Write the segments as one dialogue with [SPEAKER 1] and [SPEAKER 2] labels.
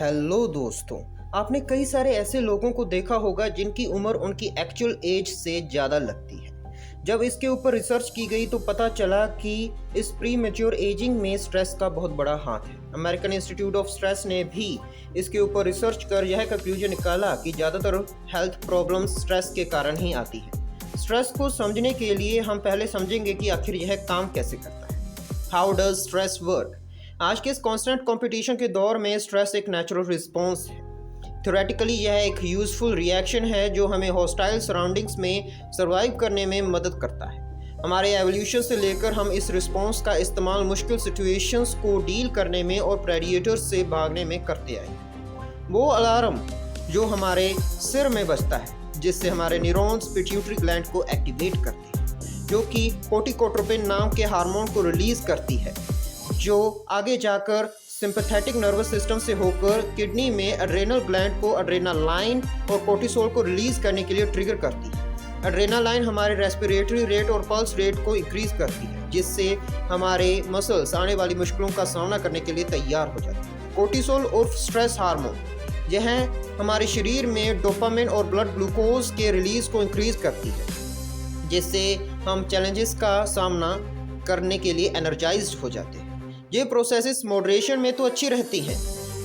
[SPEAKER 1] Hello दोस्तों, आपने कई सारे ऐसे लोगों को देखा होगा जिनकी उम्र उनकी एक्चुअल एज से ज़्यादा लगती है। जब इसके ऊपर रिसर्च की गई तो पता चला कि इस प्री मैच्योर एजिंग में स्ट्रेस का बहुत बड़ा हाथ है। अमेरिकन इंस्टीट्यूट ऑफ स्ट्रेस ने भी इसके ऊपर रिसर्च कर यह कंक्लूजन निकाला कि ज़्यादातर हेल्थ प्रॉब्लम्स स्ट्रेस के कारण ही आती है। स्ट्रेस को समझने के लिए हम पहले समझेंगे कि आखिर यह काम कैसे करता है। How does stress work? आज के इस कांस्टेंट कंपटीशन के दौर में स्ट्रेस एक नेचुरल रिस्पॉन्स है। थ्योरेटिकली यह एक यूजफुल रिएक्शन है जो हमें हॉस्टाइल सराउंडिंग्स में सर्वाइव करने में मदद करता है। हमारे एवोल्यूशन से लेकर हम इस रिस्पॉन्स का इस्तेमाल मुश्किल सिचुएशंस को डील करने में और प्रेडिएटर्स से भागने में करते आए। वो अलार्म जो हमारे सिर में बजता है जिससे हमारे न्यूरॉन्स पिट्यूटरी ग्लैंड को एक्टिवेट करते हैं, जो कि कोर्टिकोट्रोपिन नाम के हार्मोन को रिलीज करती है, जो आगे जाकर सिंपैथेटिक नर्वस सिस्टम से होकर किडनी में एड्रेनल ग्लैंड को एड्रेनालाइन और कोर्टिसोल को रिलीज करने के लिए ट्रिगर करती है। एड्रेनालाइन हमारे रेस्पिरेटरी रेट और पल्स रेट को इंक्रीज करती है, जिससे हमारे मसल्स आने वाली मुश्किलों का सामना करने के लिए तैयार हो जाते हैं। कोर्टिसोल और स्ट्रेस हार्मोन यह हमारे शरीर में डोपामिन और ब्लड ग्लूकोज के रिलीज को इंक्रीज करती है, जिससे हम चैलेंजेस का सामना करने के लिए एनर्जाइज्ड हो जाते हैं। ये प्रोसेसेस मॉडरेशन में तो अच्छी रहती हैं,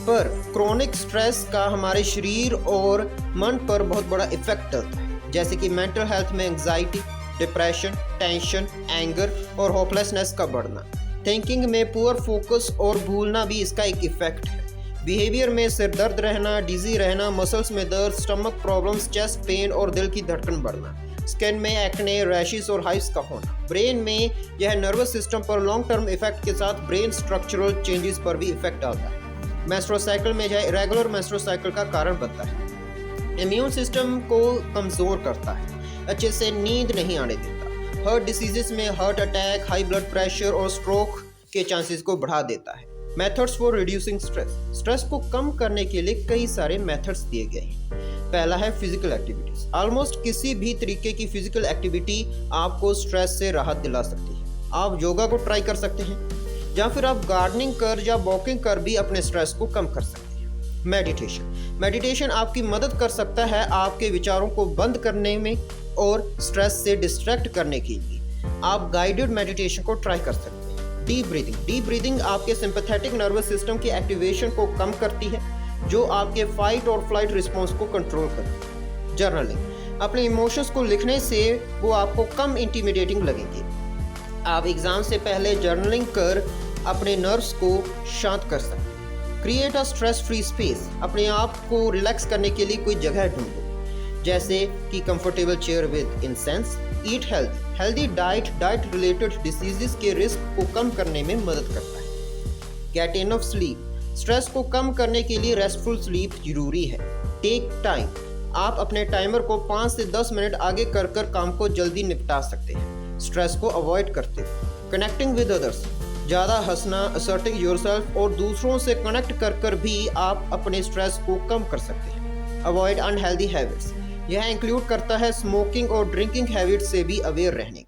[SPEAKER 1] पर क्रोनिक स्ट्रेस का हमारे शरीर और मन पर बहुत बड़ा इफेक्ट डलता है, जैसे कि मेंटल हेल्थ में एंग्जाइटी, डिप्रेशन, टेंशन, एंगर और होपलेसनेस का बढ़ना। थिंकिंग में पुअर फोकस और भूलना भी इसका एक इफेक्ट है। बिहेवियर में सिर दर्द रहना, डिजी रहना, मसल्स में दर्द, स्टमक प्रॉब्लम्स, चेस्ट पेन और दिल की धड़कन बढ़ना। स्किन में एक्ने, रैशेस और हाइव्स का होना। ब्रेन में यह नर्वस सिस्टम पर लॉन्ग टर्म इफेक्ट के साथ ब्रेन स्ट्रक्चरल चेंजेस पर भी इफेक्ट डालता है। मेंस्ट्रुअल साइकिल में यह इरेगुलर मेंस्ट्रुअल साइकिल का कारण बनता है। इम्यून सिस्टम को कमज़ोर करता है, अच्छे से नींद नहीं आने देता। हार्ट डिसीजेस में heart attack, high blood pressure और स्ट्रोक के चांसेस को बढ़ा देता है। Methods for reducing stress. Stress को कम करने के लिए कई सारे मेथड्स दिए गए हैं। पहला है फिजिकल एक्टिविटीज। ऑलमोस्ट किसी भी तरीके की फिजिकल एक्टिविटी आपको स्ट्रेस से राहत दिला सकती है। आप योगा को ट्राई कर सकते हैं, या फिर आप गार्डनिंग कर या वॉकिंग कर भी अपने स्ट्रेस को कम कर सकते हैं। मेडिटेशन आपकी मदद कर सकता है आपके विचारों को बंद करने में और स्ट्रेस से डिस्ट्रैक्ट करने के लिए आप गाइडेड मेडिटेशन को ट्राई कर सकते हैं। डीप ब्रीदिंग आपके सिंपैथेटिक नर्वस सिस्टम की एक्टिवेशन को कम करती है, जो आपके फाइट और फ्लाइट रिस्पॉन्स को कंट्रोल करती है। जर्नलिंग, अपने इमोशंस को लिखने से वो आपको कम इंटिमिडेटिंग लगेंगे। आप एग्जाम से पहले जर्नलिंग कर अपने नर्व्स को शांत कर सकते हैं। Create a stress free space, अपने आप को रिलैक्स करने के लिए कोई जगह ढूंढो, जैसे कि comfortable chair with incense. Eat healthy diet related diseases के रिस्क को कम करने में मदद करता है। गेट इनफ स्लीप, स्ट्रेस को कम करने के लिए रेस्टफुल स्लीप जरूरी है। टेक टाइम, आप अपने टाइमर को 5 से 10 मिनट आगे कर काम को जल्दी निपटा सकते हैं, स्ट्रेस को अवॉइड करते हुए। कनेक्टिंग विद अदर्स, ज़्यादा हंसना, असर्टिंग योरसेल्फ और दूसरों से कनेक्ट कर भी आप अपने स्ट्रेस को कम कर सकते हैं। अवॉइड अनहेल्दी हैबिट्स, यह इंक्लूड करता है स्मोकिंग और ड्रिंकिंग हैबिट से भी अवेयर रहने।